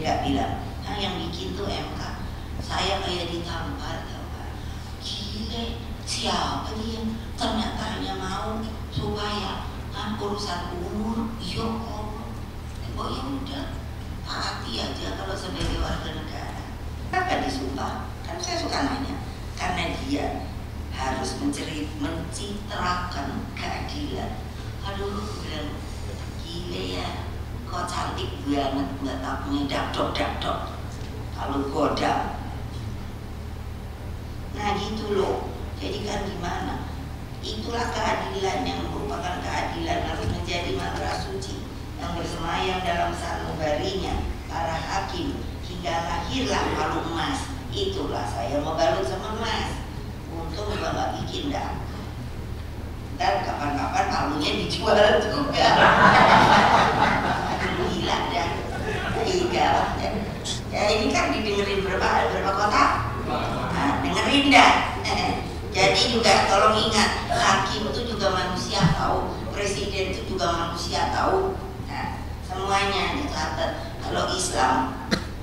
Mega bilang, yang bikin tuh MK. Saya kayak ditampar, tau gak? Gile, siapa dia? Ternyata hanya mau supaya urusan umur, ya Allah. Oh ya udah, taati aja kalau sebagai warga negara. Kenapa disumpah? Kan saya suka nanya. Karena dia harus mencitrakan keadilan. Aduh, bilang gile ya, kok cantik banget, nggak tahunya dakdok. Kalau goda, nah gitu loh. Jadi kan gimana? Itulah keadilan yang merupakan keadilan harus menjadi mantra suci yang bersemayam dalam sanubarinya para hakim hingga lahirlah palu emas. Itulah saya mau balut sama emas. Untung juga nggak bikin dah. Ntar kapan-kapan palunya dijual juga. Gila dah. Iya. Ya ini kan didengerin berapa kota? Nah, dengerin dah. Jadi juga tolong ingat, hakim itu juga manusia tahu, presiden itu juga manusia tahu. Nah, semuanya dicatat. Kalau Islam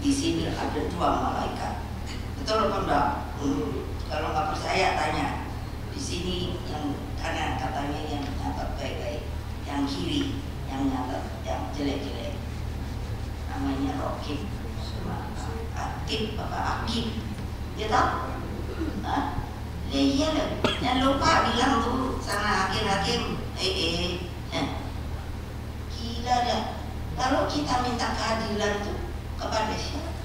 di sini ada 2 malaikat. Betul apa enggak? Kalau nggak percaya tanya. Di sini yang kanan katanya yang nyatat baik-baik, yang kiri yang nyatat yang jelek-jelek. Namanya Rokib, Akib, Bapak Akib. Dia tahu? Hah? Ya iya loh. Jangan lupa bilang tuh sama hakim-hakim. Gila dah. Kalau kita minta keadilan tuh kepada siapa?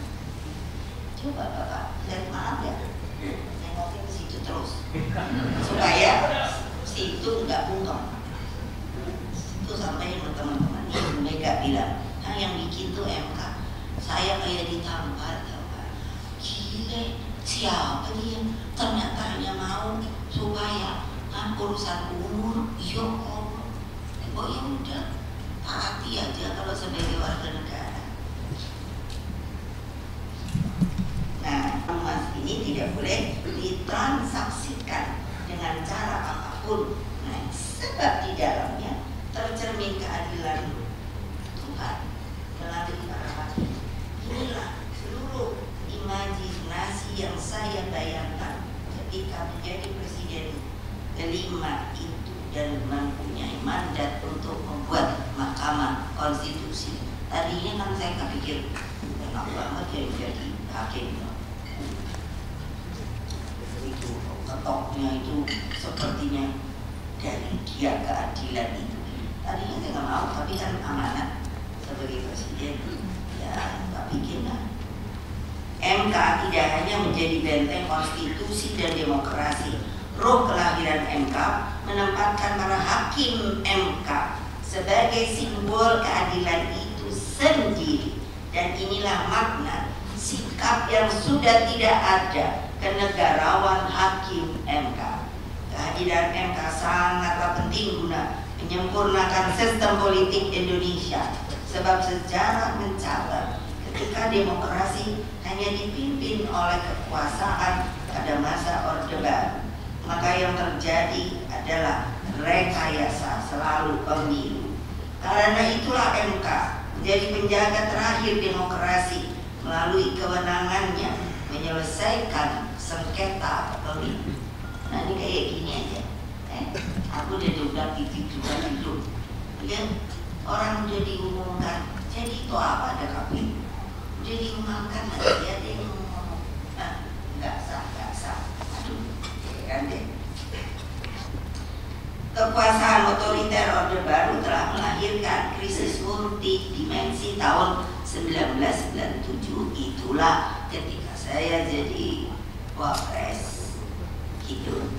Coba Bapak lihat, maaf ya, nengokin ke situ terus supaya situ nggak bungkam. Itu sampai teman-teman ini Mega bilang, yang bikin tuh MK. Saya kayak ditampar, tau gak? Gile, siapa dia? Ternyata hanya mau supaya urusan umur, ya Allah. Oh ya udah, taati aja kalau sebagai warga negara. Nah, emas ini tidak boleh ditransaksikan dengan cara apapun. Nah, sebab di dalamnya tercermin keadilan Tuhan melalui para hakim. Inilah seluruh imajinasi yang saya bayangkan ketika menjadi presiden kelima itu dan mempunyai mandat untuk membuat Mahkamah Konstitusi. Tadinya kan saya kepikir enak banget ya jadi hakim. Itu ketoknya itu sepertinya dari dia keadilan itu. Tadinya saya nggak mau, tapi kan amanat sebagai presiden ya nggak bikin lah. MK tidak hanya menjadi benteng konstitusi dan demokrasi. Roh kelahiran MK menempatkan para hakim MK sebagai simbol keadilan itu sendiri. Dan inilah makna sikap yang sudah tidak ada kenegarawan hakim MK. Kehadiran MK sangatlah penting guna menyempurnakan sistem politik Indonesia. Sebab sejarah mencatat ketika demokrasi hanya dipimpin oleh kekuasaan pada masa Orde Baru, maka yang terjadi adalah rekayasa selalu pemilu. Karena itulah MK menjadi penjaga terakhir demokrasi melalui kewenangannya menyelesaikan sengketa pemilu. Nah ini kayak gini aja. Aku udah diulang titik juga hidup. Ya, orang udah diumumkan. Jadi itu apa ada KPU? Udah diumumkan nanti ada yang ngomong. Nah, nggak sah. Aduh, kan deh. Kekuasaan otoriter Orde Baru telah melahirkan krisis multidimensi tahun 1997. Itulah ketika saya jadi wapres gitu.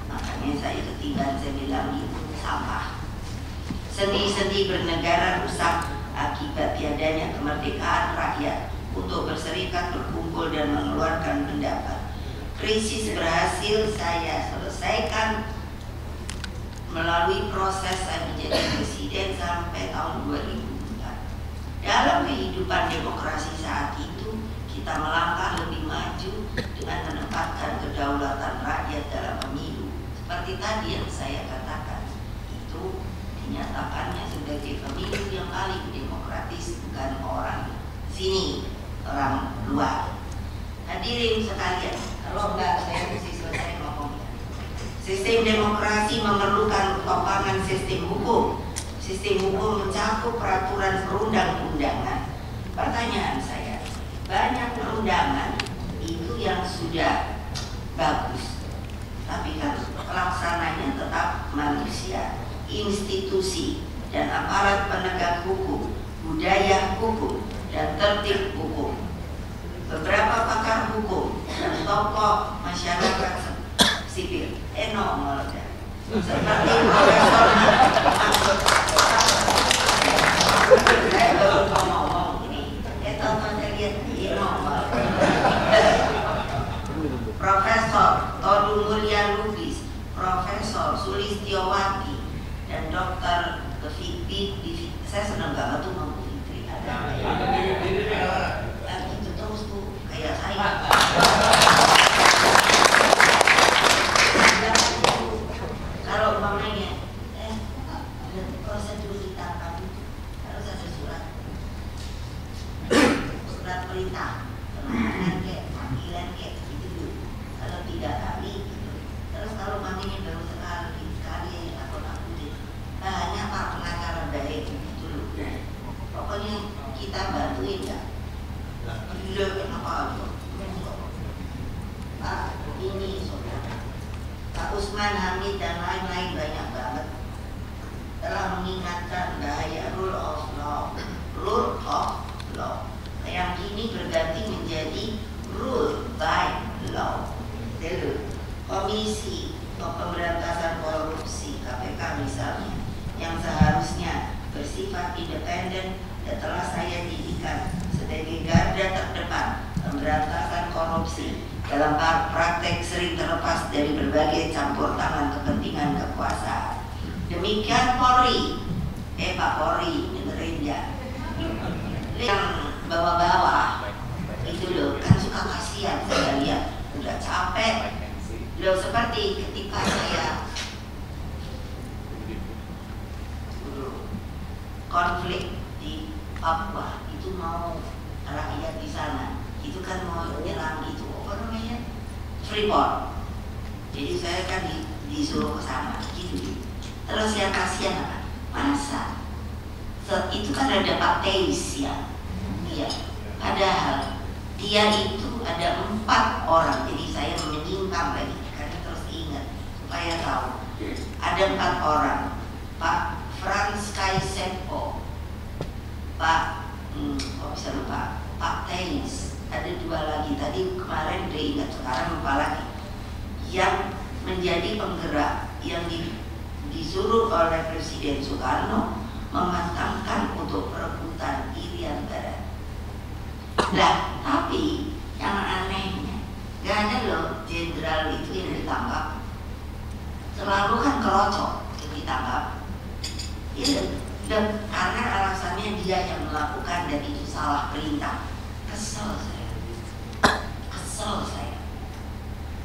Makanya saya ketiban, saya bilang itu sampah. Sendi-sendi bernegara rusak akibat tiadanya kemerdekaan rakyat untuk berserikat, berkumpul dan mengeluarkan pendapat. Krisis berhasil saya selesaikan melalui proses saya menjadi presiden sampai tahun 2004. Dalam kehidupan demokrasi saat itu, kita melangkah lebih maju dengan menempatkan kedaulatan rakyat dalam pemilu. Seperti tadi yang saya katakan, itu dinyatakannya sebagai pemilu yang paling demokratis, bukan orang sini orang luar. Hadirin sekalian, kalau enggak saya mesti selesai ngomongnya. Sistem demokrasi memerlukan topangan sistem hukum. Sistem hukum mencakup peraturan perundang-undangan. Pertanyaan saya, banyak perundangan itu yang sudah bagus, tapi kan pelaksananya tetap manusia, institusi, dan aparat penegak hukum, budaya hukum, dan tertib hukum. Beberapa pakar hukum dan tokoh masyarakat sipil nongol seperti Profesor saya baru ngomong ini tonton lihat nongol Profesor Todung Mulya Lubis, Profesor Sulistiowati, dan Dr. Vivi. Saya senang banget tuh Mbak Fitri ada itu terus tuh kayak saya. Kalau umpamanya ada prosedur ditangkap itu harus ada surat perintah penahanan kayak panggilan kayak gitu dulu. Kalau 3 kali gitu. Terus kalau umpamanya baru sekali aku deh banyak pak pengacara baik gitu loh. Pokoknya kita bantuin ya. Gila kenapa aja? Pak ini saudara Pak Usman Hamid dan lain-lain banyak banget telah mengingatkan bahaya rule of law yang kini berganti menjadi rule by law. Komisi Pemberantasan Korupsi KPK misalnya yang seharusnya bersifat independen dan telah saya didikan sebagai garda terdepan pemberantasan korupsi dalam praktek sering terlepas dari berbagai campur tangan kepentingan kekuasaan. Demikian Polri, Pak Polri dengerin ya, yang bawah-bawah itu loh kan suka kasihan saya lihat udah capek loh, seperti ketika saya konflik di Papua itu mau rakyat di sana itu kan mau nyerang itu apa namanya Freeport, jadi saya kan disuruh ke sana gitu. Terus yang kasihan apa? Masa itu kan ada Pak Teis ya, iya. Padahal dia itu ada 4 orang, jadi saya menyingkap lagi karena terus ingat supaya tahu ada 4 orang. Pak Frans Kaisepo, Pak kok bisa lupa, Pak Teis, ada 2 lagi tadi kemarin udah ingat, sekarang lupa lagi, yang menjadi penggerak yang disuruh oleh Presiden Soekarno mematangkan untuk perebutan Irian Barat. Lah, tapi yang anehnya gak ada loh jenderal itu yang ditangkap. Selalu kan kerocok yang ditangkap. Ya, dan karena alasannya dia yang melakukan dan itu salah perintah. Kesel saya.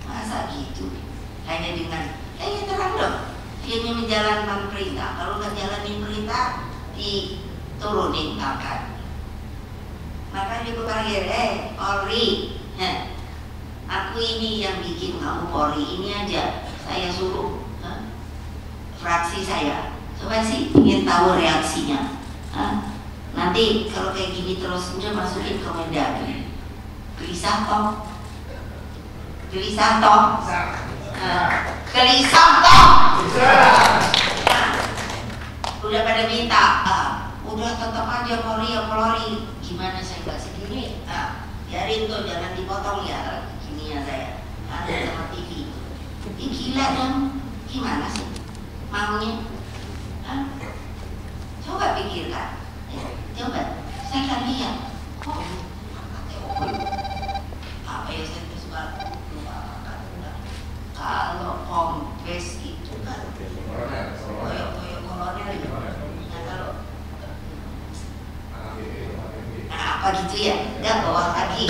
Masa gitu? Hanya dengan terang dong. Dia menjalankan perintah. Kalau nggak jalanin perintah, diturunin pangkat. Makanya gue panggil, Polri, aku ini yang bikin kamu Polri ini aja. Saya suruh fraksi saya. Coba sih ingin tahu reaksinya. Nanti kalau kayak gini terus udah masukin ke Mendagri. Gelisah toh. Udah pada minta, udah tetap aja Polri. Gimana saya nggak segini? Biarin tuh, jangan dipotong ya gini ya saya. Ada sama TV. Ini gila dong. Gimana sih maunya? Coba pikirkan. Coba saya kan lihat. Apa ya saya suka kalau kompes itu kan koyok kolonel ya. Nah kalau apa gitu ya, nggak bawa lagi.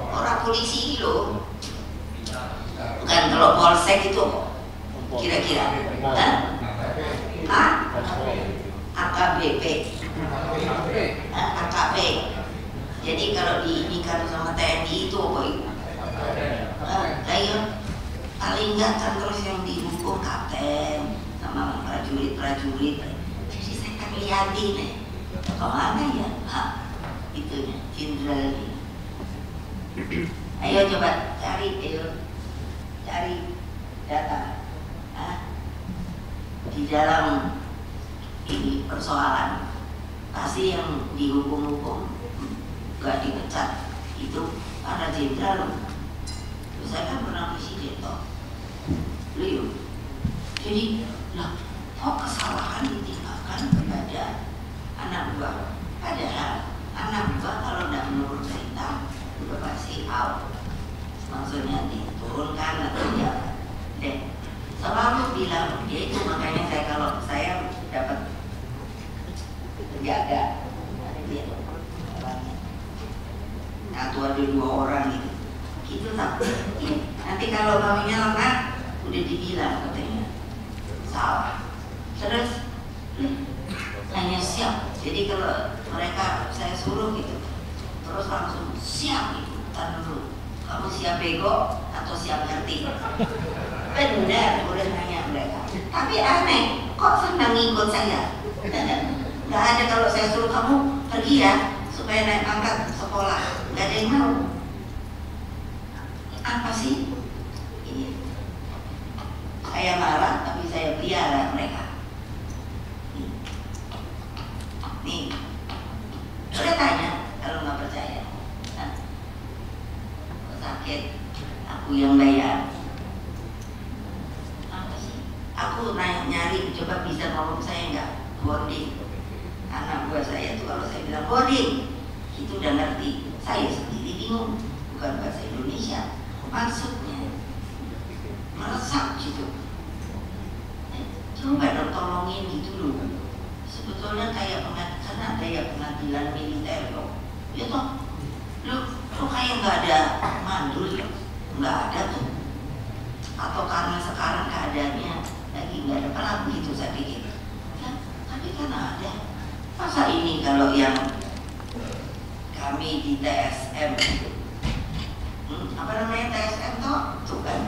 Orang polisi itu bukan, kalau polsek itu kira-kira AKBP, AKP. Jadi kalau diinikan sama TNI itu apa itu? Kayak paling nggak kan terus yang dihukum kapten sama prajurit. Jadi saya kan liatin nih, kemana ya? Itunya, jenderal ini. Ayo coba cari data. Di dalam ini persoalan pasti yang dihukum gak dipecat itu para jenderal. Saya kan pernah presiden toh, beliau. Jadi lah, kok kesalahan ditinggalkan kepada anak buah? Padahal anak buah kalau tidak menurut perintah udah pasti out, maksudnya diturunkan atau jangan. Selalu bilang dia itu, makanya saya kalau saya dapat penjaga, ada dia orangnya. Atau ada 2 orang gitu tak? Nanti kalau kaminya lengah, udah dibilang katanya salah. Terus hanya siap. Jadi kalau mereka saya suruh gitu, terus langsung siap gitu. Tar dulu, kamu siap bego atau siap ngerti? Benar, udah nanya mereka. Tapi aneh, kok senang ngikut saya? Gak ada kalau saya suruh kamu pergi ya, supaya naik pangkat sekolah. Gak ada yang mau. Apa sih? Ini. Saya marah, tapi saya pelihara mereka. Nih, udah tanya kalau nggak percaya. Sakit, aku yang bayar. Aku nyari, coba bisa ngomong saya nggak boarding. Anak buah saya tuh kalau saya bilang boarding, itu udah ngerti. Saya sendiri bingung, bukan bahasa Indonesia. Maksudnya meresap gitu. Coba dong tolongin gitu loh. Sebetulnya kayak karena ada ya pengadilan militer loh. Ya toh, lu kayak nggak ada mandul ya, nggak ada tuh. Atau karena sekarang keadaannya lagi nggak ada perang gitu saya pikir. Ya, tapi kan ada. Masa ini kalau yang kami di TSM itu, apa namanya TSM toh? Tuh kan.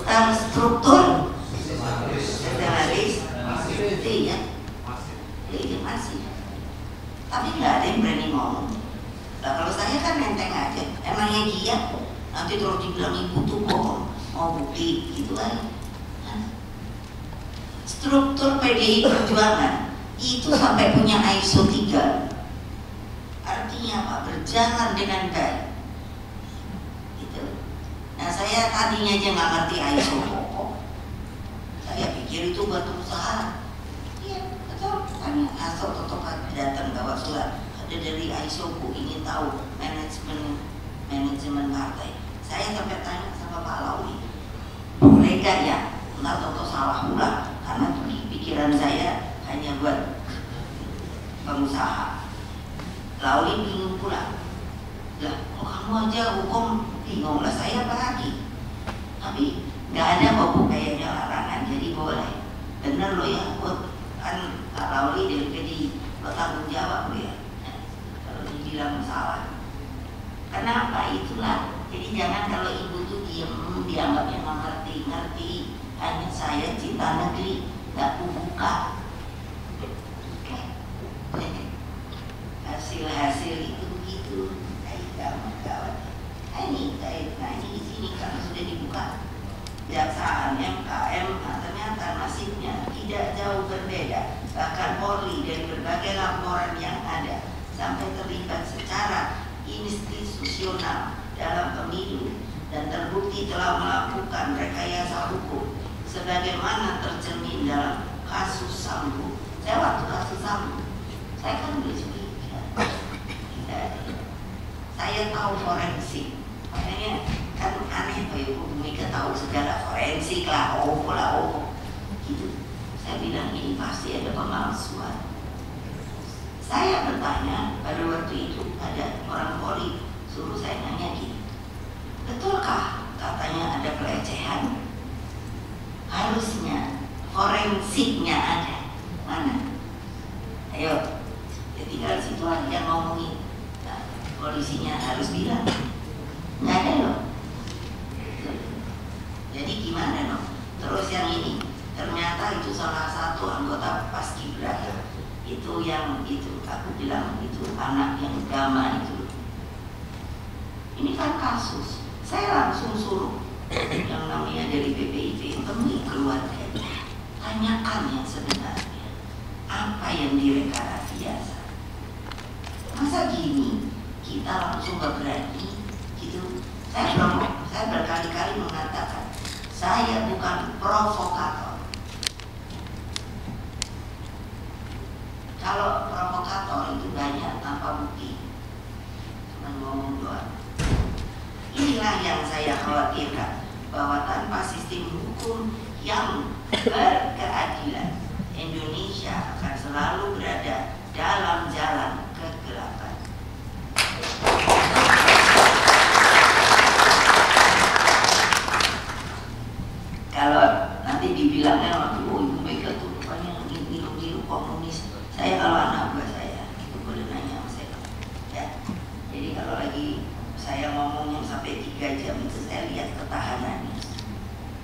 Terstruktur, sistematis, iya, ini masih. Tapi nggak ada yang berani ngomong. Nah, kalau saya kan nenteng aja. Emangnya dia nanti terus dibilang ibu tuh bohong, mau bukti gitu kan. Struktur PDI Perjuangan itu sampai punya ISO 3. Artinya apa? Berjalan dengan baik. Gitu. Nah, saya tadinya aja nggak ngerti ISO pokok. Saya pikir itu buat usaha. Iya, betul. Tanya asal tetap datang bawa surat. Ada dari ISO, Bu, ingin tahu manajemen partai. Saya sampai tanya sama Pak Lauli, boleh gak ya? Nggak tahu salah pula, karena pikiran saya hanya buat pengusaha. Lauli bingung pula. Lah, kok kamu aja hukum bingung lah, saya bagi. Tapi nggak ada kok Bu kayaknya larangan, jadi boleh. Bener lo ya, kan Pak Lauli dari PD, lo tanggung jawab lo ya. Bilang salah. Kenapa? Itulah. Jadi jangan kalau ibu tuh diem, dianggapnya nggak ngerti. Hanya saya cinta negeri, nggak buka. Hasil itu begitu. Kawan-kawan. Ini di sini karena sudah dibuka. Jaksaan, MKM, ternyata nasibnya tidak jauh berbeda. Bahkan Polri dari berbagai laporan yang ada sampai terlibat secara institusional dalam pemilu dan terbukti telah melakukan rekayasa hukum sebagaimana tercermin dalam kasus Sambo. Saya waktu kasus Sambo, saya kan beli saya tahu forensik, makanya kan aneh Pak Ibu Mega tahu segala forensik lah, gitu. Saya bilang ini pasti ada pemalsuan. Saya bertanya pada waktu itu ada orang Polri suruh saya nanya gini, betulkah katanya ada pelecehan? harusnya forensiknya ada. Mana? Ayo, ya tinggal situ aja yang ngomongin. Nah, polisinya harus bilang nggak ada loh. Jadi gimana dong? Terus yang ini ternyata itu salah satu anggota Paskibraka itu yang itu aku bilang itu anak yang Gama itu. Ini kan kasus. Saya langsung suruh yang namanya dari BPIP temui keluarga, tanyakan yang sebenarnya apa yang direkayasa. Masa gini kita langsung berani gitu? Saya berkali-kali mengatakan saya bukan provokator. Kalau provokator itu banyak tanpa bukti, cuma ngomong doang. Inilah yang saya khawatirkan, bahwa tanpa sistem hukum yang berkeadilan, Indonesia akan selalu berada dalam jalan kegelapan. Kalau nanti dibilangnya waktu Ibu Mega tuh rupanya ngilu-ngilu komunis, saya kalau anak buah saya itu boleh nanya sama saya, ya. Jadi kalau lagi saya ngomong yang sampai 3 jam itu saya lihat ketahanannya.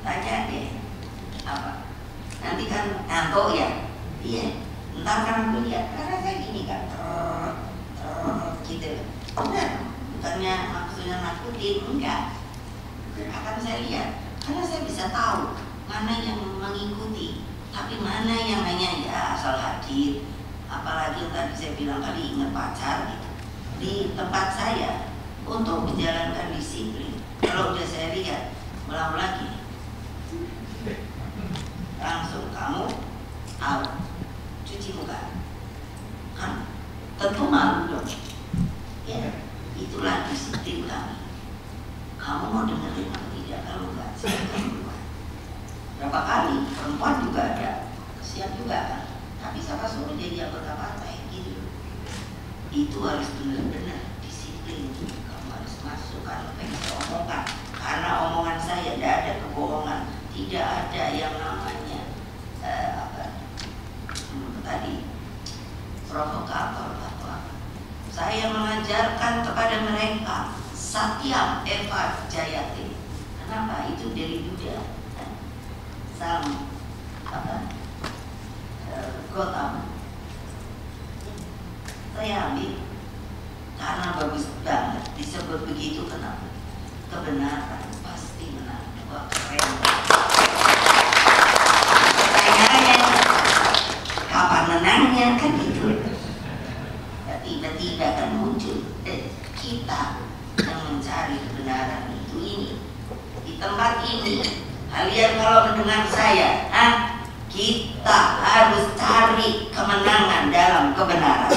Tanya deh, apa? Nanti kan ngantuk ya? Iya. Ntar kan aku lihat, karena saya gini kan, gitu. Benar, bukannya maksudnya nakutin, enggak. Akan saya lihat, karena saya bisa tahu mana yang mengikuti, tapi mana yang hanya ya asal hadir. Apalagi tadi saya bilang tadi ingat pacar gitu. Di tempat saya untuk menjalankan disiplin, kalau udah saya lihat ulang lagi, langsung kamu out, cuci muka, kan tentu malu dong. Ya, itulah disiplin kami. Kamu mau dengerin atau tidak? Kalau enggak, silakan keluar. Berapa kali perempuan juga ada, siap juga kan? Tapi siapa suruh jadi anggota partai gitu? Itu harus benar-benar disiplin. Kamu harus masukkan apa yang saya omongkan, karena omongan saya tidak ada kebohongan, tidak ada yang namanya tadi provokator atau apa. Saya mengajarkan kepada mereka Satyam Eva Jayate. Kenapa? Itu dari Buddha. Sam Gotama. Saya ambil karena bagus banget disebut begitu. Kenapa? Kebenaran pasti menang. Wah, keren. Pertanyaannya kapan menangnya kan gitu. Tiba-tiba kan muncul kita yang mencari kebenaran itu ini. Di tempat ini kalian kalau mendengar saya, kita harus cari kemenangan dalam kebenaran.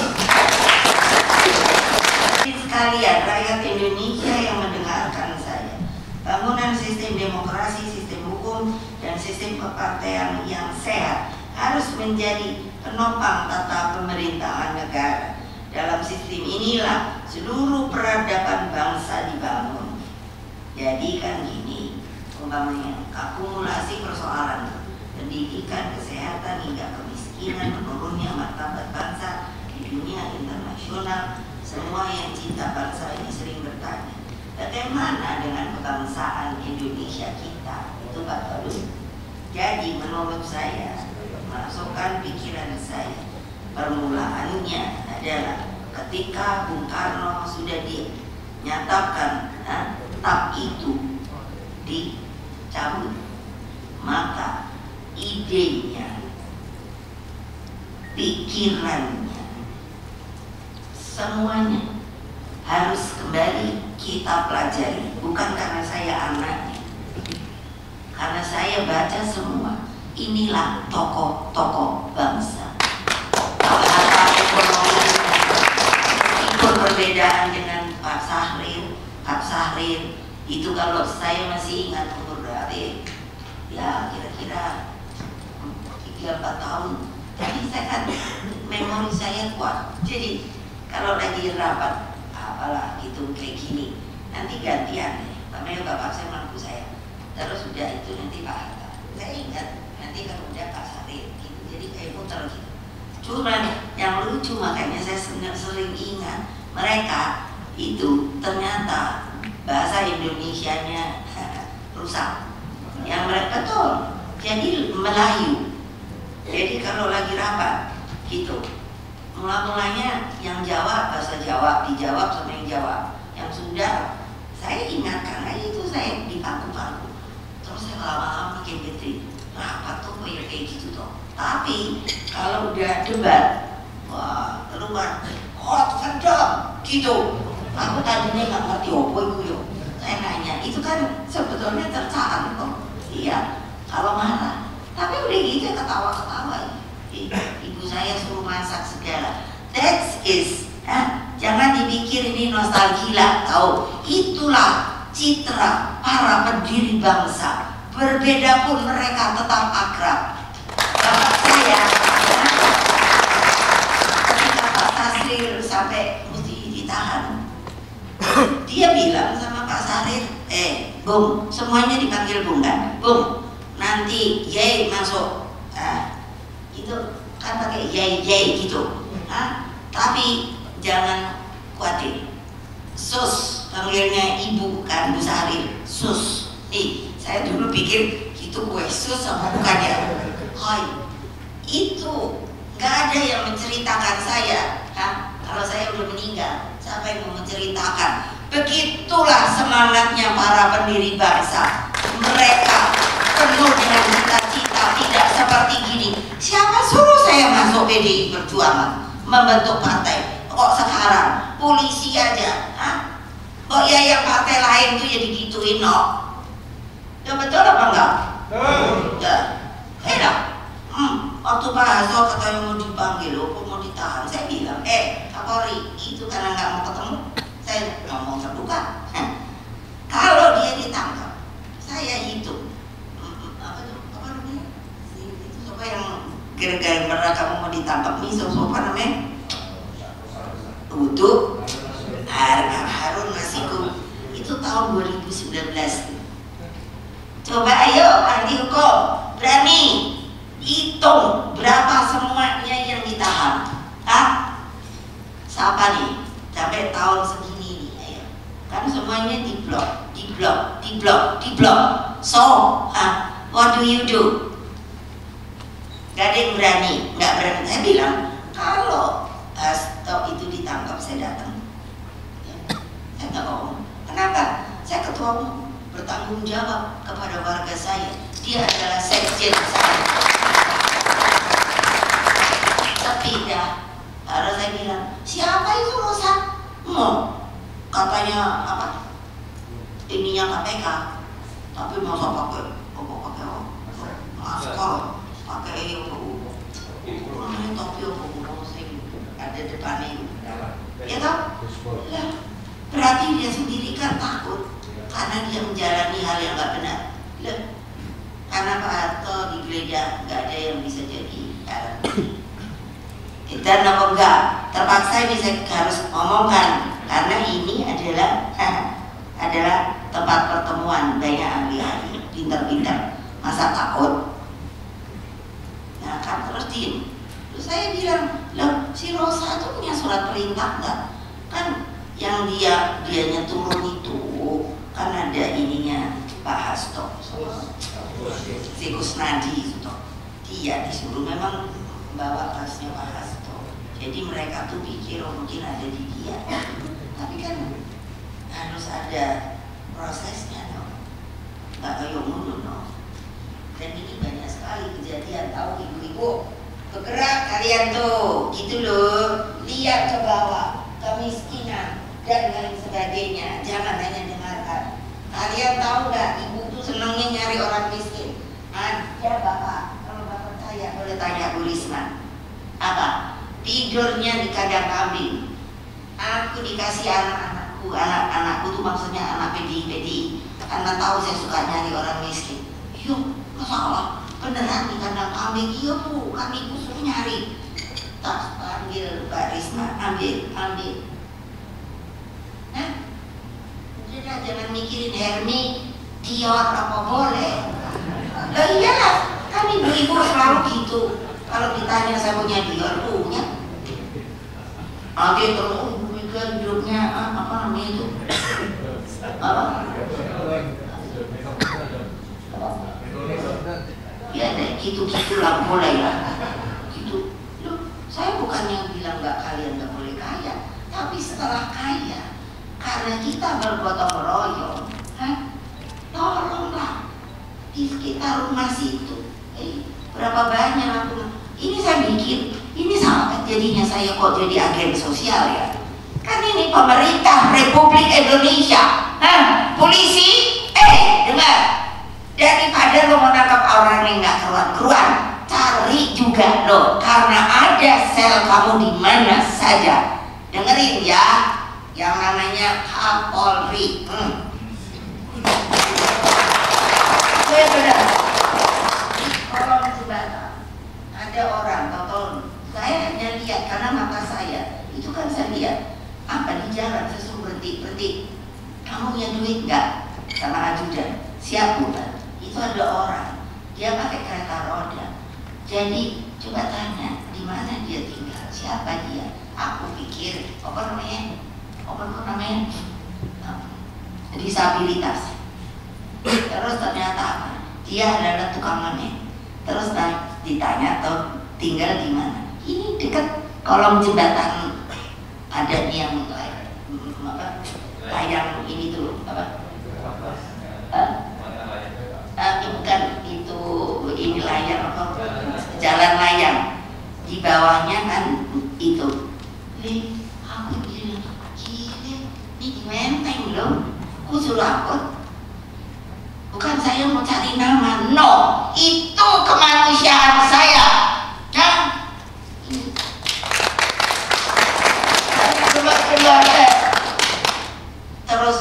Sekalian rakyat Indonesia yang mendengarkan saya, bangunan sistem demokrasi, sistem hukum, dan sistem kepartean yang sehat harus menjadi penopang tata pemerintahan negara. Dalam sistem inilah seluruh peradaban bangsa dibangun. Jadi kan gini, umpamanya akumulasi persoalan pendidikan, kesehatan, hingga kemiskinan, menurunnya martabat bangsa di dunia internasional. Semua yang cinta bangsa ini sering bertanya, bagaimana dengan kebangsaan Indonesia kita? Itu Pak Todung. Jadi menurut saya, masukkan pikiran saya, permulaannya adalah ketika Bung Karno sudah dinyatakan TAP itu dicabut, maka idenya, pikirannya, semuanya harus kembali kita pelajari. Bukan karena saya anaknya, karena saya baca semua. Inilah tokoh-tokoh bangsa. Apa ekonomi, meskipun perbedaan dengan Pak Sahrir itu, kalau saya masih ingat umur berarti ya kira-kira 3-4 tahun. Tapi saya kan memori saya kuat. Jadi kalau lagi rapat apalah gitu kayak gini, nanti gantian Pak Meo, bapak saya, mampu saya, terus sudah itu nanti Pak Hatta. Saya ingat nanti kalau udah Pak Sarip gitu, jadi kayak muter gitu. Cuman yang lucu makanya saya sering ingat mereka itu ternyata bahasa Indonesianya rusak. Yang mereka betul, jadi Melayu. Jadi kalau lagi rapat gitu, mulanya yang Jawa bahasa Jawa dijawab sama yang Jawa, yang Sunda saya ingatkan aja itu saya di paku-paku. Terus saya lama-lama makin gede, rapat tuh kayak gitu tuh. Tapi kalau udah debat, wah keluar hot sedap gitu. Aku tadinya nggak ngerti apa itu yo. Saya nanya, itu kan sebetulnya tercaan kok. Iya, kalau marah. Tapi udah gitu ketawa-ketawa. Ibu saya suruh masak segala. That is, jangan dipikir ini nostalgia, tahu? Itulah citra para pendiri bangsa. Berbeda pun mereka tetap akrab. Bapak saya, ketika Pak Tasril sampai mesti ditahan, dia bilang sama Pak Sarif, Bung, semuanya dipanggil Bung kan? Bung, nanti Yai masuk, itu kan pakai Yai gitu, tapi jangan khawatir. Sus, panggilnya ibu kan, Bu Sarif, Sus. Saya dulu pikir itu kue sus apa bukan ya? Hai, itu nggak ada yang menceritakan saya, kalau saya udah meninggal. Siapa yang mau menceritakan? Begitulah semangatnya para pendiri bangsa. Mereka penuh dengan cita-cita, tidak seperti gini. Siapa suruh saya masuk PDI Perjuangan, membentuk partai? Kok sekarang polisi aja, kok ya yang partai lain tuh jadi gituin, no? Ya betul apa enggak? Ya, enak. Waktu Pak Hasto katanya mau dipanggil, mau ditahan, saya bilang, Kapolri, itu karena nggak mau ketemu, saya ngomong terbuka. Kalau dia ditangkap, saya hitung, apa namanya? Itu siapa yang gara-gara kamu mau ditangkap nih, siapa namanya? Uduk, Harun Masiku, itu tahun 2019. Coba ayo ahli hukum, berani hitung berapa semuanya yang ditahan. Siapa nih? Sampai tahun segini nih, ayo. Kan semuanya diblok. So, what do you do? Gak ada yang berani, nggak berani. Saya bilang, kalau Hasto itu ditangkap, saya datang. Ya, saya nggak ngomong. Kenapa? Saya ketua umum, bertanggung jawab kepada warga saya. Dia adalah sekjen saya. Tapi dah, kalau saya bilang, siapa itu Rosa? Katanya apa? Ininya KPK. Tapi masa pakai masker, pakai topi ada depannya itu. Ya kan? Lah, berarti dia sendiri kan takut karena dia menjalani hal yang nggak benar. Loh, karena Pak Harto di gereja nggak ada yang bisa jadi dan apa enggak terpaksa bisa harus ngomongkan karena ini adalah tempat pertemuan banyak ahli-ahli pintar-pintar. Masa takut? Nah kan terus diem. Terus saya bilang, loh si Rosa itu punya surat perintah enggak? Kan yang dianya turun itu kan ada ininya Pak Hasto, si Kusnadi itu, dia disuruh memang bawa tasnya Pak Hasto. Jadi mereka tuh pikir mungkin ada di dia, tapi kan harus ada prosesnya, no? Nggak kayak ngono, no? Dan ini banyak sekali kejadian, tahu ibu-ibu bergerak kalian tuh, gitu loh, lihat ke bawah, kemiskinan dan lain sebagainya. Jangan hanya dengarkan. Kalian tahu nggak, ibu tuh senangnya nyari orang miskin. Ada bapak, kalau bapak percaya boleh tanya Bu Risma. Apa? Tidurnya di kandang kambing. Aku dikasih anak-anakku tuh maksudnya anak PDI, karena tahu saya suka nyari orang miskin. Yuk, masalah beneran di kandang kambing. Iya Bu, kami ibu suruh nyari. Tak panggil Mbak Risma, ambil. Nah, udah jangan mikirin Hermi, Dior apa boleh. Lah iyalah, kan ibu-ibu selalu gitu. Kalau ditanya saya punya dia, punya. Nanti terus, oh ibu Mega hidupnya apa namanya itu? Apa? Ya deh, gitu-gitu lah mulai lah. Gitu. Loh, saya bukannya bilang kalian nggak boleh kaya, tapi setelah kaya, karena kita bergotong royong, tolonglah di sekitar rumah situ. Berapa banyak aku? Ini saya mikir, ini sampai jadinya saya kok jadi agen sosial ya? Kan ini pemerintah Republik Indonesia, polisi, dengar. Daripada lo menangkap orang yang nggak keruan-keruan, cari juga lo, karena ada sel kamu di mana saja. Dengerin ya, yang namanya Kapolri. Saya benar. Kolong jembatan ada orang tonton. Saya hanya lihat karena mata saya itu kan saya lihat apa di jalan saya suruh berhenti. Kamu punya duit nggak? Sama ajudan. Siap bukan? Itu ada orang, dia pakai kereta roda. Jadi coba tanya di mana dia tinggal, siapa dia. Aku pikir apa namanya disabilitas. Terus ternyata apa? Dia adalah tukang ngamen. Terus ditanya atau tinggal di mana? Ini dekat kolong jembatan ada yang layang ini tuh apa? Bukan itu, ini layang apa? Jalan layang. Di bawahnya kan itu. Aku bilang, gila, ini di Menteng loh. Aku suruh aku. Bukan saya mau cari nama, no, itu kemanusiaan saya. Keluar terus,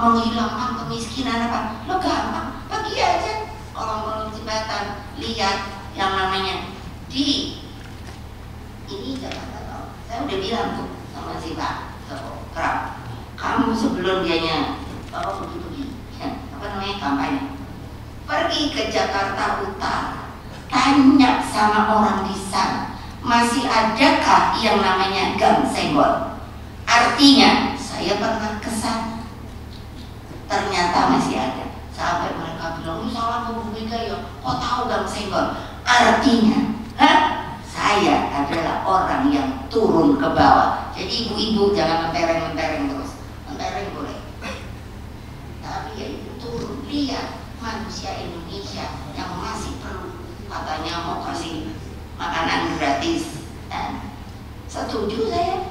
menghilangkan kemiskinan apa? Lo gampang, pergi aja kolong-kolong jembatan, lihat yang namanya ini Jakarta. Saya udah bilang tuh sama si Pak Kerap, kamu sebelum dianya pergi kampanye, pergi ke Jakarta Utara, tanya sama orang di sana, masih adakah yang namanya Gang Senggol? Artinya saya pernah ke sana, ternyata masih ada. Sampai mereka bilang, salah Bu Mega ya, kok tahu Gang Senggol? Artinya, saya adalah orang yang turun ke bawah. Jadi ibu-ibu jangan mentereng terus. Mentereng boleh, tapi ya itu turun, lihat manusia Indonesia yang masih perlu, katanya mau kasih makanan gratis. Setuju saya,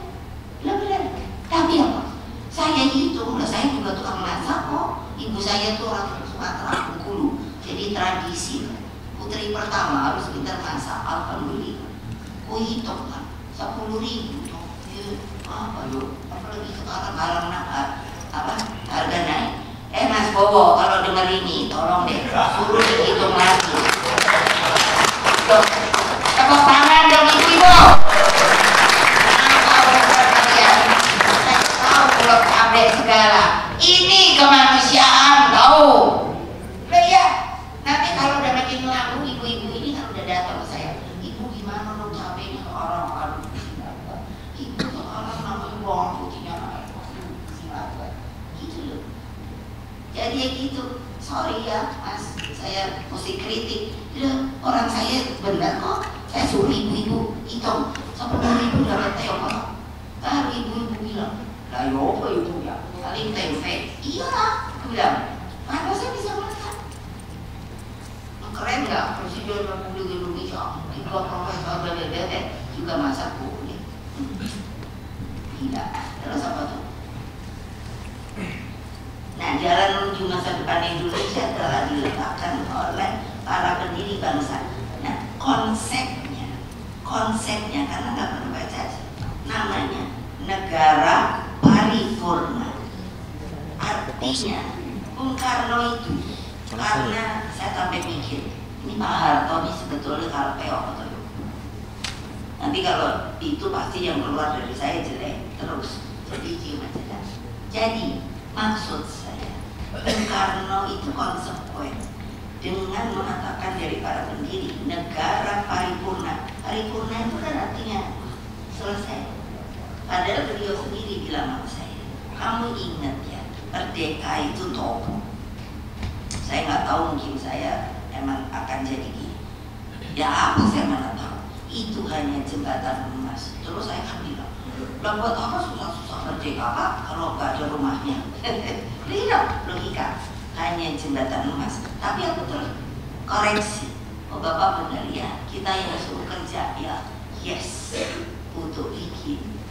benar. Tapi apa? Saya hitung, saya juga tukang masak kok. Ibu saya tuh orang Sumatera, Bengkulu. Jadi tradisi putri pertama harus pintar masak. Alhamdulillah. Aku hitung kan 10.000 tuh. Apa yuk? Apalagi sekarang harga naik. Mas Bowo, kalau dengar ini tolong deh suruh dihitung lagi. Tepuk tangan dong ibu-ibu. Segala ini kemanusiaan tahu. Ya nanti kalau udah makin lalu ibu-ibu ini kan udah datang ke saya, ibu gimana dong cabenya ke orang ibu sekarang namanya bawang putihnya naik gitu loh. Jadi ya gitu, sorry ya mas, saya mesti kritik. Orang saya benar kok, saya suruh ibu-ibu hitung 10.000 dapat teok. Baru ibu-ibu bilang, lah yo apa itu ya? Saling tempe. Iya, aku bilang, mana saya bisa makan? Keren nggak? Presiden Republik Indonesia, 3 profesor juga masak boleh. Gila. Terus apa tuh? Nah, jalan menuju masa depan Indonesia telah diletakkan oleh para pendiri bangsa. Nah, konsepnya karena nggak pernah baca, namanya negara paripurna. Artinya Bung Karno itu, karena saya sampai mikir, ini Pak Harto ini sebetulnya kalpeo atau nanti kalau itu pasti yang keluar dari saya jelek terus, jadi cuma jelas. Jadi maksud saya, Bung Karno itu konsekuen. dengan mengatakan dari para pendiri negara paripurna. Paripurna itu kan artinya selesai. Padahal beliau sendiri bilang sama saya, kamu ingat ya, merdeka itu topo. Saya nggak tahu, mungkin saya emang akan jadi gini. Ya apa saya mana tahu. Itu hanya jembatan emas. Terus saya kan bilang, lah buat apa susah-susah merdeka Pak kalau nggak ada rumahnya? Lihat logika, hanya jembatan emas. Tapi aku terkoreksi. Oh Bapak benar ya, kita yang suruh kerja ya. Yes, untuk bikin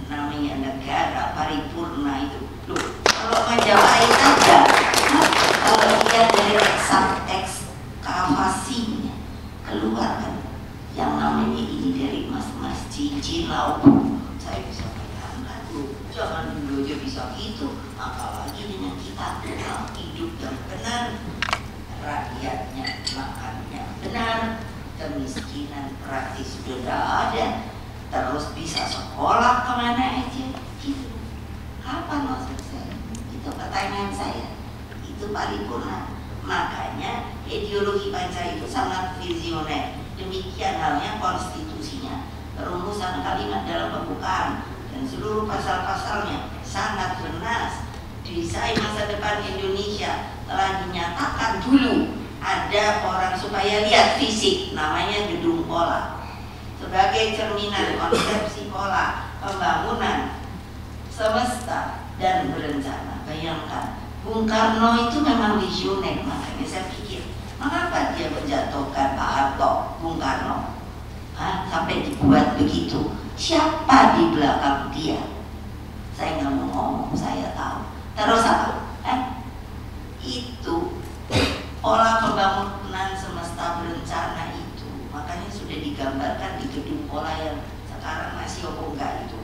namanya negara paripurna itu. Loh, kalau Majapahit aja, kalau lihat dari ekskavasinya keluar kan yang namanya ini dari emas-emas cincin laut. Saya bisa bayangkan tuh, jangan dulu aja bisa gitu, apalagi dengan kita hidup yang benar, rakyatnya makannya benar, kemiskinan praktis sudah tidak ada, terus bisa sekolah kemana aja gitu. Apa maksud saya? Itu pertanyaan saya. Itu paripurna. Makanya ideologi Panca itu sangat visioner. Demikian halnya konstitusinya, perumusan kalimat dalam pembukaan dan seluruh pasal-pasalnya sangat jelas. Desain masa depan Indonesia telah dinyatakan dulu. Ada orang supaya lihat fisik, namanya gedung pola, sebagai cerminan konsepsi pola pembangunan semesta dan berencana. Bayangkan, Bung Karno itu memang visioner. Makanya saya pikir, mengapa dia menjatuhkan Pak Harto, Bung Karno? Sampai dibuat begitu. Siapa di belakang dia? Saya nggak mau ngomong, saya tahu. Terus apa? Itu pola pembangunan semesta berencana itu, makanya sudah digambarkan di gedung pola yang sekarang masih enggak itu.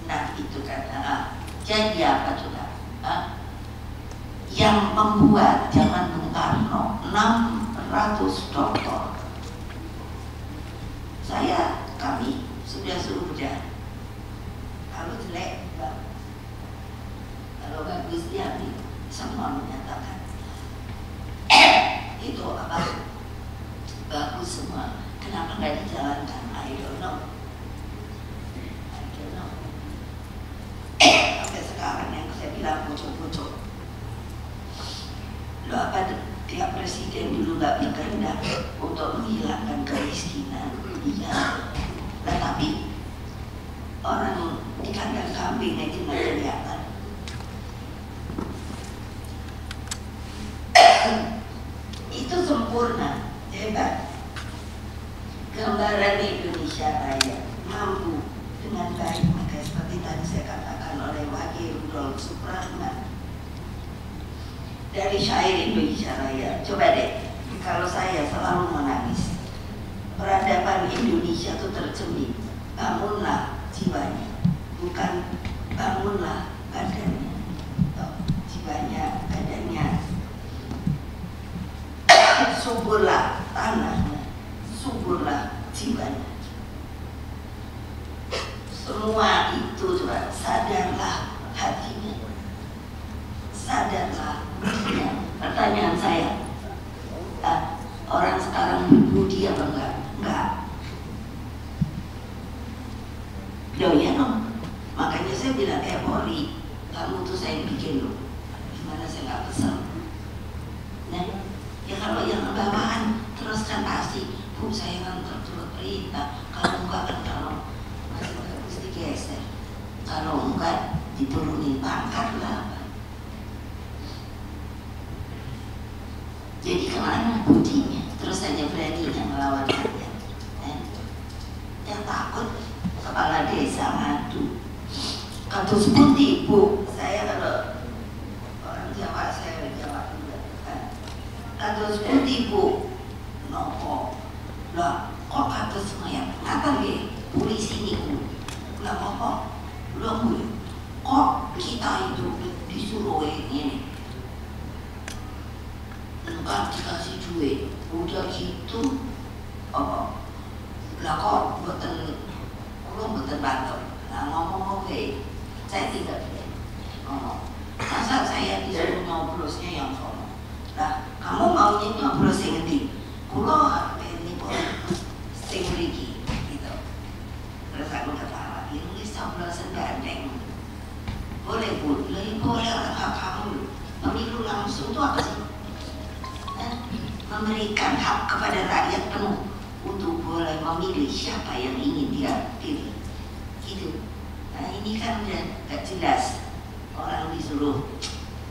Nah itu kan. Jadi apa juga? Yang membuat zaman Bung Karno 600 doktor. Kami sudah sudah. Kalau jelek, kalau bagus dia semua menyatakan itu apa bagus semua. Kenapa nggak dijalankan? I don't know. Sampai sekarang yang saya bilang pucuk-pucuk. Lo apa tiap presiden dulu nggak berkehendak untuk menghilangkan kemiskinan? Iya. Tetapi orang di kandang kambing aja nggak kelihatan. Itu sempurna, hebat. Gambaran Indonesia Raya mampu dengan baik, maka seperti tadi saya katakan oleh Wage Rudolf Supratman dari syair Indonesia Raya. Coba deh, kalau saya selalu menangis, peradaban Indonesia itu tercermin. Bangunlah jiwanya, bukan bangunlah badannya. Jiwanya, badannya. Suburlah tanahnya, suburlah jiwanya. Semua itu coba sadarlah hatinya, sadarlah hatinya. Pertanyaan saya, orang sekarang berbudi apa enggak? Enggak. Loh ya dong. Makanya saya bilang, Polri, kamu tuh saya bikin loh. Gimana saya nggak pesan? Nah, ya kalau yang bawaan terus kan pasti, Bu saya kan terturut perintah. Kalau enggak kan kalau masih harus digeser. Kalau enggak diturunin pangkat lah. Jadi kemana budinya? Terus saja beraninya melawan rakyat. Yang takut kepala desa ngadu. Kados pundi Bu? Saya kalau orang Jawa saya Jawa juga. Kados pundi Bu? Nopo? Lah kok kados mayat ngata nggih polisi niku? Lah apa? Lho Bu, kok kita itu disuruh ini? Enggak dikasih duit, udah gitu apa? Lah kok mboten kula mboten bantu. Nah ngomong oke, saya tidak ngomong. Masa saya disuruh nyobrosnya yang sono? Nah, kamu maunya nyobros yang ngendi? Kulo ini pun sing mriki gitu. Terus aku ketawa, ini coblosan gandeng. Boleh Bu, boleh hak kamu. Pemilu langsung itu apa sih? Memberikan hak kepada rakyat penuh untuk boleh memilih siapa yang ingin dia pilih. Gitu. Nah ini kan udah gak jelas. Orang disuruh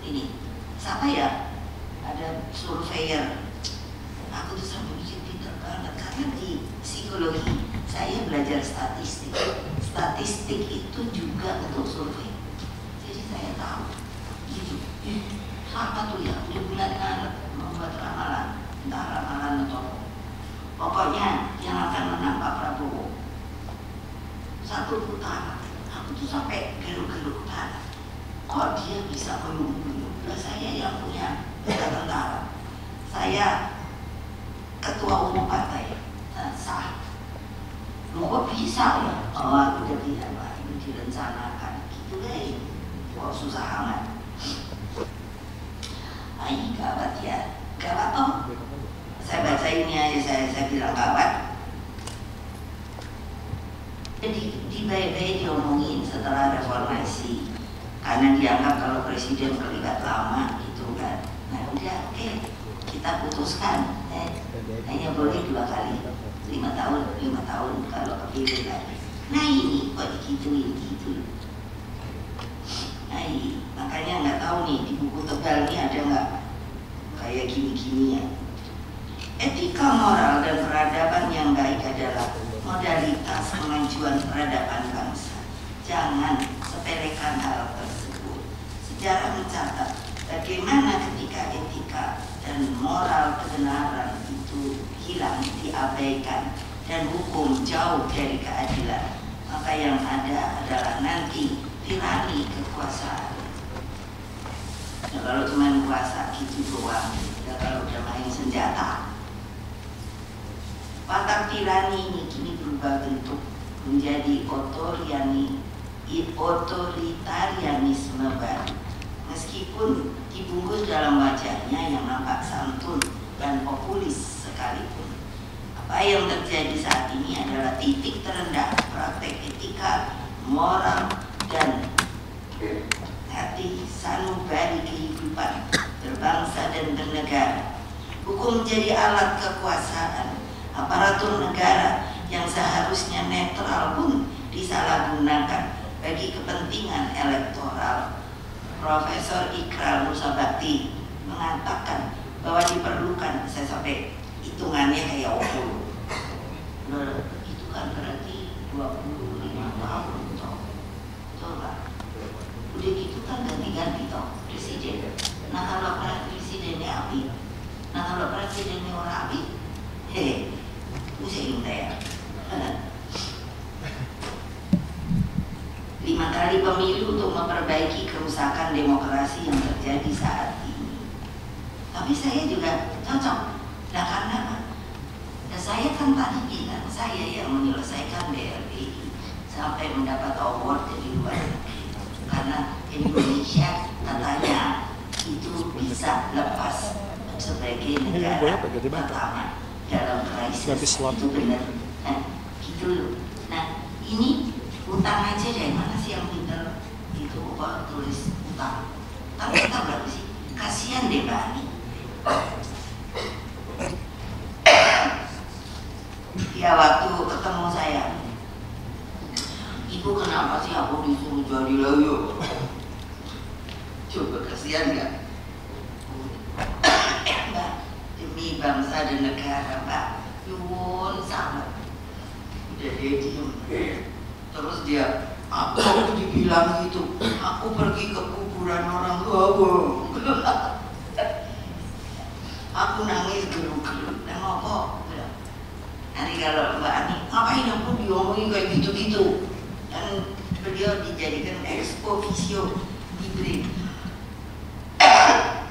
ini siapa ya, ada surveyor. Aku tuh sampai mikir pintar banget karena di psikologi saya belajar statistik. Statistik itu juga untuk survei, jadi saya tahu gitu. Siapa tuh ya udah bulan Maret membuat ramalan, entah ramalan atau pokoknya yang akan menang Pak Prabowo 1 putaran. Aku tuh sampai geruk-geruk kepala. Kok dia bisa menunggu? Saya yang punya tentara, saya ketua umum partai sah. Kok bisa ya? Oh aku udah bilang Pak, ini direncanakan. Gitu deh. Kok susah amat. Ay gawat ya, gawat toh. Saya baca ini aja, saya bilang gawat. Jadi dibayai diomongin setelah reformasi. Karena dianggap kalau presiden terlibat lama gitu kan. Nah udah oke, kita putuskan hanya boleh 2 kali 5 tahun kalau kepilih lagi. Nah ini kok digituin gitu. Nah ini makanya nggak tahu nih di buku tebal ini ada nggak kayak gini-gini ya. Etika moral dan peradaban yang baik adalah modalitas kemajuan peradaban bangsa. Jangan sepelekan hal tersebut. Sejarah mencatat bagaimana ketika etika dan moral kebenaran itu hilang, diabaikan, dan hukum jauh dari keadilan, maka yang ada adalah nanti tirani kekuasaan. Nah, kalau cuma kuasa gitu doang, ya kalau udah main senjata. Watak tirani ini kini berubah bentuk menjadi otoritarianisme baru. Meskipun dibungkus dalam wajahnya yang nampak santun dan populis sekalipun. Apa yang terjadi saat ini adalah titik terendah praktek etika, moral, dan hati sanubari kehidupan berbangsa dan bernegara. Hukum menjadi alat kekuasaan. Aparatur negara yang seharusnya netral pun disalahgunakan bagi kepentingan elektoral. Profesor Ikral Nusabakti mengatakan bahwa diperlukan, saya sampai hitungannya kayak opul. Itu kan berarti 25 tahun toh. Betul nggak? Udah gitu kan ganti-ganti toh presiden. Nah kalau presidennya api, nah kalau presidennya orang api, pusing saya. 5 kali pemilu untuk memperbaiki kerusakan demokrasi yang terjadi saat ini. Tapi saya juga cocok. Nah karena apa? Nah, saya kan tadi bilang saya yang menyelesaikan BLPI sampai mendapat award dari luar negeri. Karena Indonesia katanya itu bisa lepas sebagai negara pertama dalam krisis. Itu benar. Nah, gitu. Nah, ini utang aja dari mana sih yang pintar itu apa tulis utang? Utang kita berapa sih? Kasihan deh Mbak Ani. Ya waktu ketemu saya, Ibu kenapa sih aku disuruh jadi lagi? Coba kasihan nggak? Mbak, demi bangsa dan negara Mbak, Yuwun sangat. Udah dia diem. Terus dia, aku dibilang gitu, aku pergi ke kuburan orang tua. Aku nangis geruk-geruk. Nah ngapa? Nanti kalau Mbak Ani, ngapain aku diomongin kayak gitu-gitu? Dan beliau dijadikan ex officio di BRIN.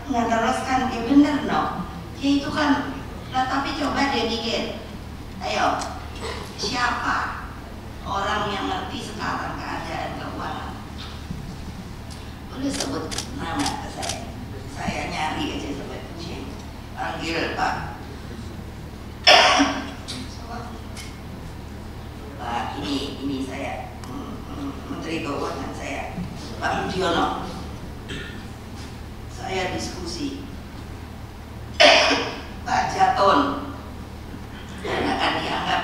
Nggak terus kan, ya bener no. Ya itu kan, nah tapi coba dia pikir, ayo, siapa orang yang ngerti sekarang keadaan keuangan? Udah sebut nama ke saya nyari aja sampai pusing. Panggil Pak. Pak, ini saya Menteri Keuangan saya, Pak Mudiono. Saya diskusi Pak Jaton, dan akan dianggap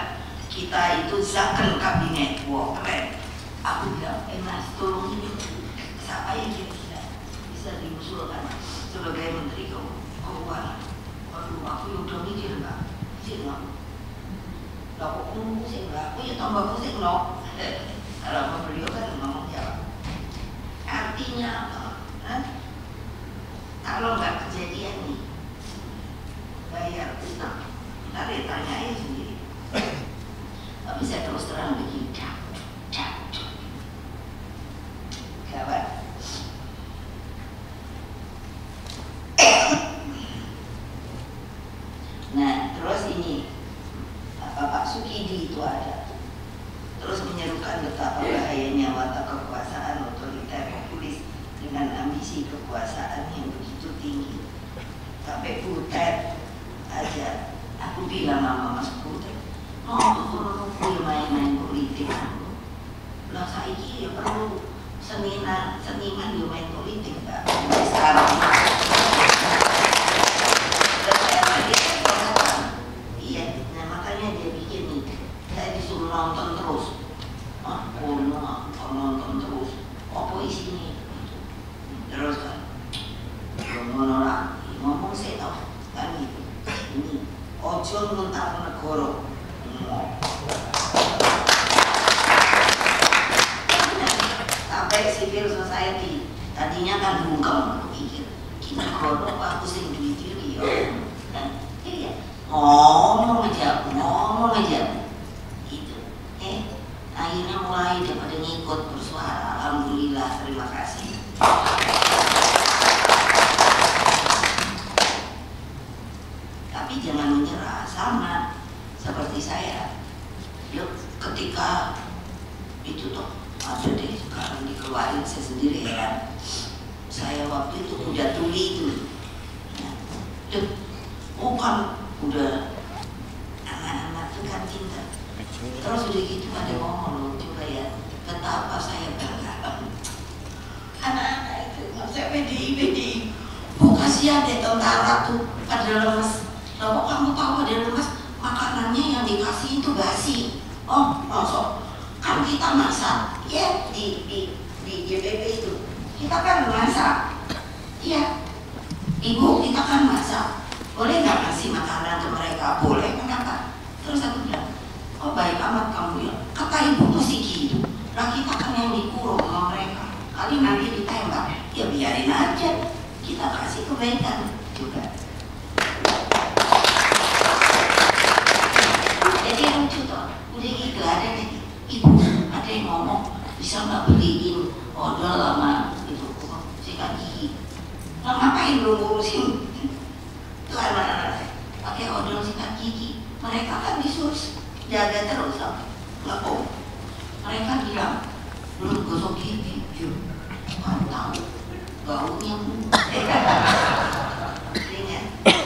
kita itu zakon kabinet. Wah, keren. Aku bilang, Mas, tolong ini siapa yang kira-kira bisa diusulkan sebagai Menteri Keuangan. Waduh, aku udah mikir, Mbak. Pusing nggak? Lah kok pusing, Mbak? Aku ya tambah pusing loh. Kalau beliau kan ngomong jawab. Artinya apa? Kalau nggak kejadian nih, bayar utang. Ntar tanya aja sendiri. Tapi saya terus terang begini, kawan. Nah, terus ini Pak Sukidi itu ada. Terus menyerukan betapa bahayanya watak kekuasaan otoriter populis dengan ambisi kekuasaan yang begitu tinggi. Sampai Butet aja, aku bilang sama Mas Butet, perlu main-main politik. Lah saiki ya perlu seniman yang main politik Mbak. Sekarang dan saya lagi kan, iya, nah makanya dia bikin nih, saya disuruh nonton terus. Nonton terus, apa isinya? Terus kan, ngomong saya tahu kan gitu. Ini ojo nguntar negara. Sampai civil society tadinya kan bungkem, pikir kita negara apa aku sing duit diri ya. Iya, ngomong aja. Akhirnya mulai daripada ngikut bersuara. Alhamdulillah, terima kasih. Tapi jangan menyerah, sama seperti saya. Yuk, ketika itu toh ada deh sekarang dikeluarin saya sendiri ya. Saya waktu itu udah tuli itu. Bukan udah anak-anak itu kan cinta. Terus udah gitu ada ngomong juga ya, betapa saya bangga anak-anak itu saya PDI. Oh kasihan deh tentara tuh pada lemes. Lalu kamu tahu ada lemes, makanannya yang dikasih itu basi. Oh masuk kan kita masak ya di JPP itu kita kan masak. Iya ibu, kita kan masak, boleh nggak kasih makanan ke mereka? Boleh, kenapa? Terus aku bilang, oh baik amat kamu ya, kata ibu mesti gitu. Lah kita kan yang dikurung sama mereka, kali nanti ditembak, ya biarin aja, kita kasih kebaikan juga. Jadi lucu toh, udah gitu ada nih, ibu ada yang ngomong, bisa nggak beliin odol sama itu sikat gigi? Lah ngapain lu ngurusin itu anak-anak saya pakai odol sikat gigi? Mereka kan disuruh jaga terus, nggak kok. Mereka bilang belum gosok gigi, kan tahu baunya.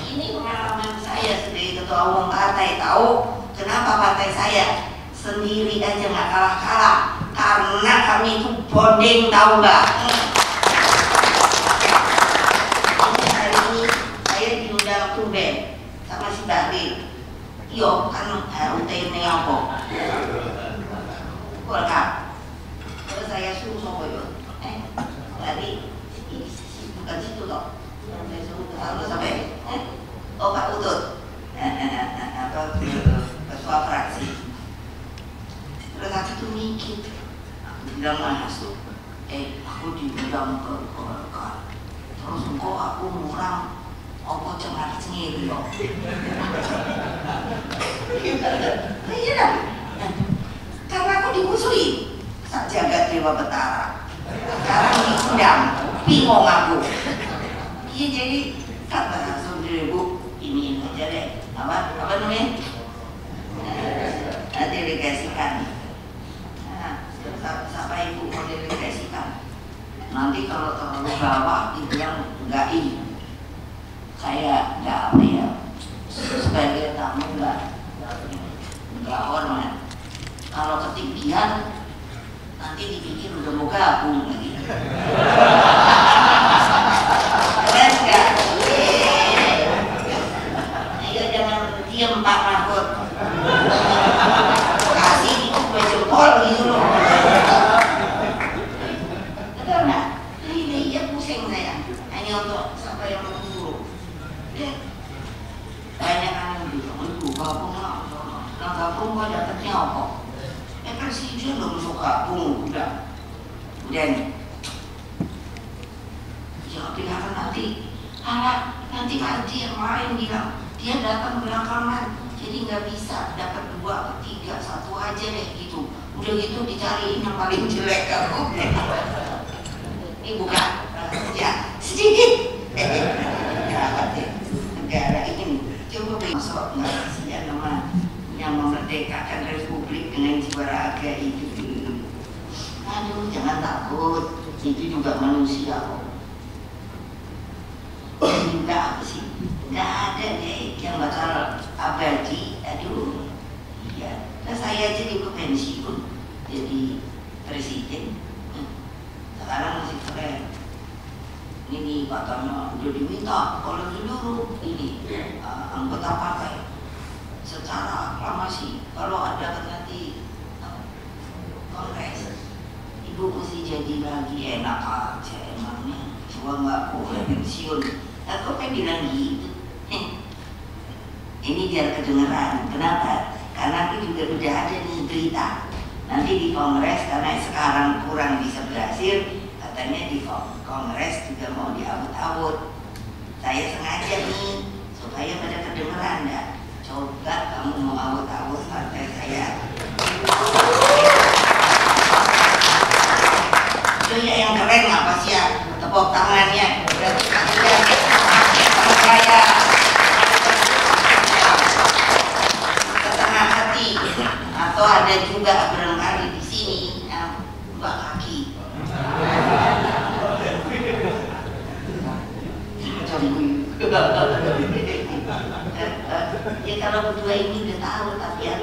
Ini pengalaman saya sebagai ketua umum partai. Tahu kenapa partai saya sendiri aja nggak kalah-kalah? Karena kami itu bonding, tahu nggak? Hari ini saya diundang tumben sama si Bahlil. Yo kan HUT-nya apa? Golkar. Terus saya suruh sopo yo. Tadi bukan situ toh. Saya suruh ke sampai oh Pak Utut. Apa ketua fraksi. Terus aku tuh mikir, aku bilang masuk. Aku diundang ke Golkar. Terus engkau aku murang. Apa cengar cengir loh. Iya, karena aku dimusuhi sak jagat Dewa Betara. Sekarang diundang, bingung aku. Iya jadi kata saudara ibu ini aja deh. Apa namanya? Delegasikan. Siapa ibu mau delegasikan? Nanti nanti kalau terlalu bawah itu yang enggak ini. Saya enggak apa ya, sebagai tamu enggak hormat. Kalau ketinggian nanti dipikir udah mau gabung lagi. Keren nggak? Ayo jangan diam Pak Mahfud. Kasih itu gue jempol gitu loh. Betul nggak? Ini ya pusing saya. Hanya untuk sampai yang menunggu. Banyak yang bilang, itu gabung lah. Nah gabung gue dapetnya apa? Presiden belum suka udah nih jangan bilang nanti nanti Haji yang lain bilang dia datang belakangan jadi nggak bisa dapat 2 atau 3 1 aja deh gitu, udah gitu dicariin yang paling jelek kamu. Ini bukan ya sedikit negara ini coba masuk nggak kasihan nama yang memerdekakan republik dengan jiwa raga itu. Aduh, jangan takut, itu juga manusia kok. Juga apa sih? Nggak ada deh yang bakal abadi. Aduh, iya. Nah, saya aja juga pensiun jadi presiden. Sekarang masih keren. Ini katanya udah diminta oleh seluruh ini anggota partai. Secara aklamasi kalau ada nanti kongres ibu mesti jadi lagi, enak aja emangnya cuma nggak boleh pensiun. Aku kan bilang gitu. Ini biar kedengeran. Kenapa? Karena aku juga udah ada nih berita nanti di kongres, karena sekarang kurang bisa berhasil, katanya di kongres juga mau diawut-awut. Saya sengaja nih supaya pada kedengeran ya. Coba kamu mau awut-awut partai saya. Itu ya yang keren apa sih ya? Tepuk tangannya. Berarti kalian sama saya. Setengah hati. Atau ada juga barangkali di sini yang 2 kaki. Ya kalau berdua ini udah tahu, tapi ya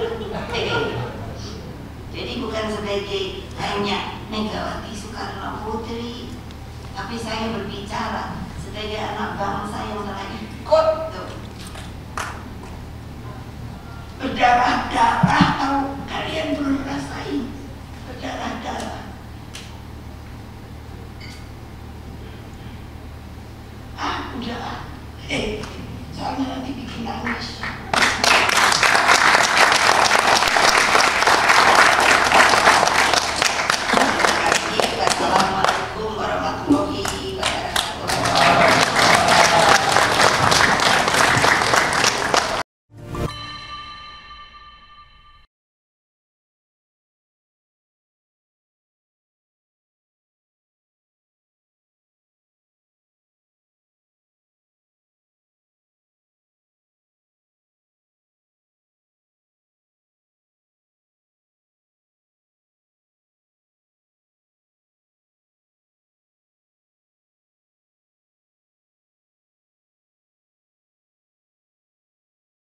jadi bukan sebagai hanya Megawati Soekarno Putri, tapi saya berbicara sebagai anak bangsa yang telah ikut tuh berdarah